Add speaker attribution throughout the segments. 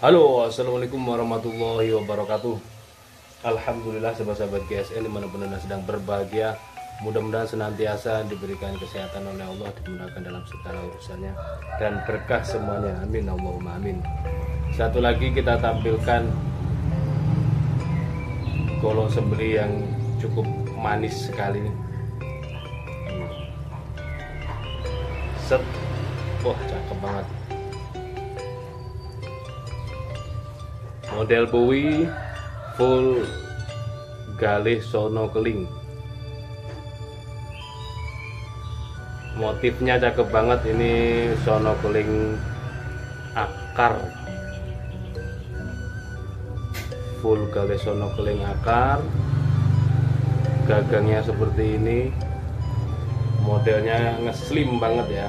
Speaker 1: Halo, assalamualaikum warahmatullahi wabarakatuh. Alhamdulillah sahabat-sahabat GSN dimanapun anda sedang berbahagia, mudah-mudahan senantiasa diberikan kesehatan oleh Allah, dimudahkan dalam segala urusannya dan berkah semuanya, amin Allahumma amin. Satu lagi kita tampilkan golong sembeli yang cukup manis sekali nih. Set, wah cakep banget. Model Bowie full galih sono keling. Motifnya cakep banget, ini sono keling akar. Full galih sono keling akar. Gagangnya seperti ini. Modelnya ngeslim banget ya.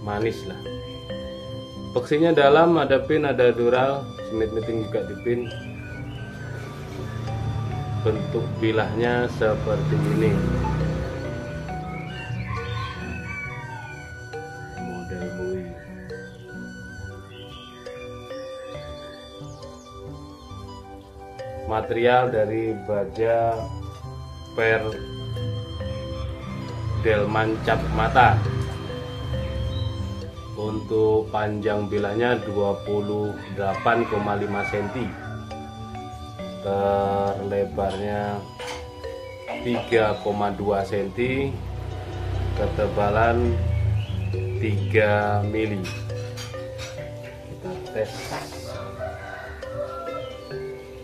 Speaker 1: Manis lah. Beksinya dalam, ada pin, ada dural, smith knitting juga di pin. Bentuk bilahnya seperti ini. Model Bowie. Material dari baja per delman cap mata. Untuk panjang bilahnya 28,5 cm, terlebarnya 3,2 cm, ketebalan 3 mili. Kita tes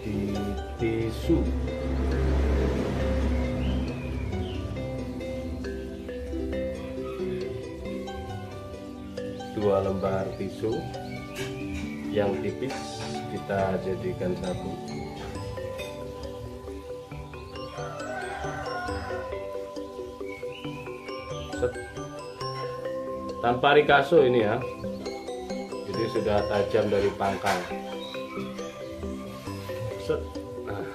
Speaker 1: di tisu. Dua lembar tisu yang tipis kita jadikan satu. Set. Tanpa rikaso ini ya, jadi sudah tajam dari pangkal. Set. Nah.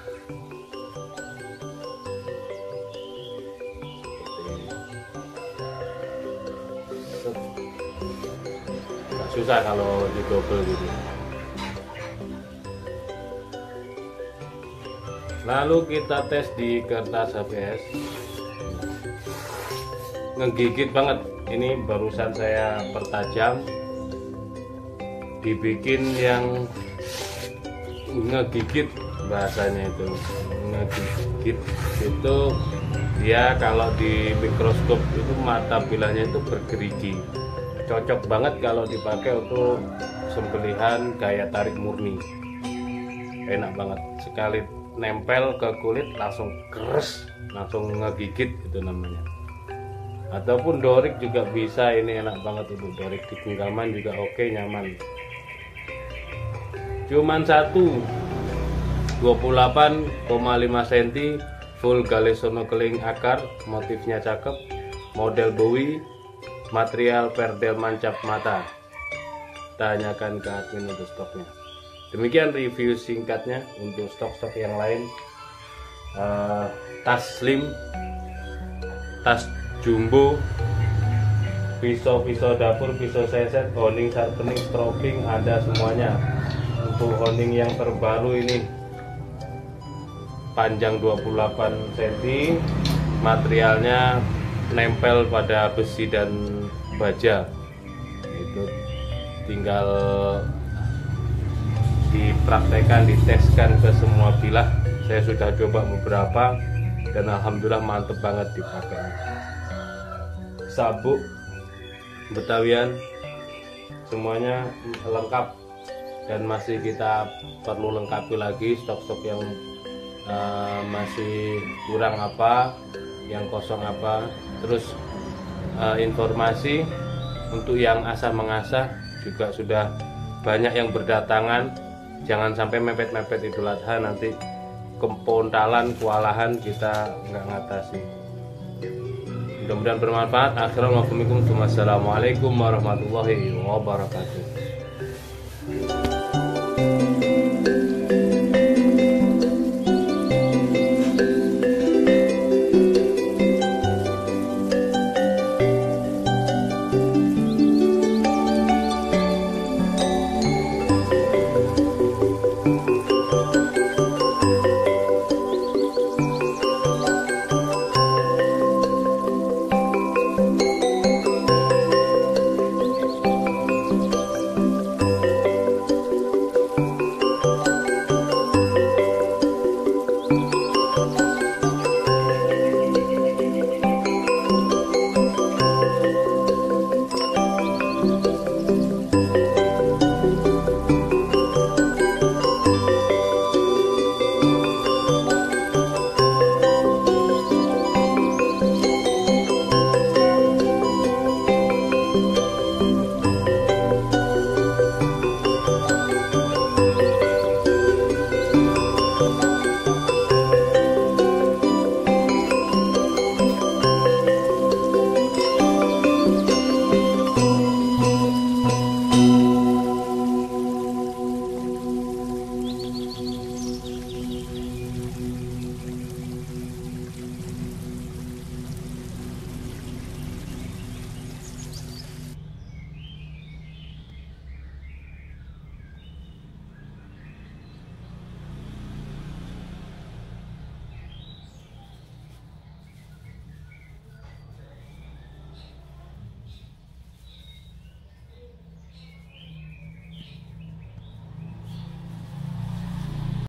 Speaker 1: Set. Susah kalau didobel gitu. Lalu kita tes di kertas HVS. Ngegigit banget. Ini barusan saya pertajam, dibikin yang ngegigit, bahasanya itu ngegigit. Itu dia kalau di mikroskop itu mata bilahnya itu bergerigi. Cocok banget kalau dipakai untuk sembelihan gaya tarik murni. Enak banget, sekali nempel ke kulit langsung keres, langsung ngegigit itu namanya. Ataupun dorik juga bisa, ini enak banget untuk dorik di genggaman juga oke, nyaman. Cuman satu 28,5 cm, full galih sono keling akar, motifnya cakep, model Bowie. Material per delman cap mata. Tanyakan ke admin untuk stoknya. Demikian review singkatnya. Untuk stok-stok yang lain, tas slim, tas jumbo, pisau-pisau dapur, pisau seset, honing, sharpening, stropping, ada semuanya. Untuk honing yang terbaru ini panjang 28 cm, materialnya nempel pada besi dan baja. Itu tinggal dipraktekkan, diteskan ke semua bilah. Saya sudah coba beberapa dan alhamdulillah mantep banget dipakai. Sabuk Betawian semuanya lengkap, dan masih kita perlu lengkapi lagi stok-stok yang masih kurang apa, yang kosong apa. Terus informasi untuk yang asah mengasah juga sudah banyak yang berdatangan. Jangan sampai mepet-mepet Idul Adha, nanti kepontalan, kewalahan, kita nggak ngatasi. Mudah-mudahan bermanfaat. Assalamualaikum warahmatullahi wabarakatuh.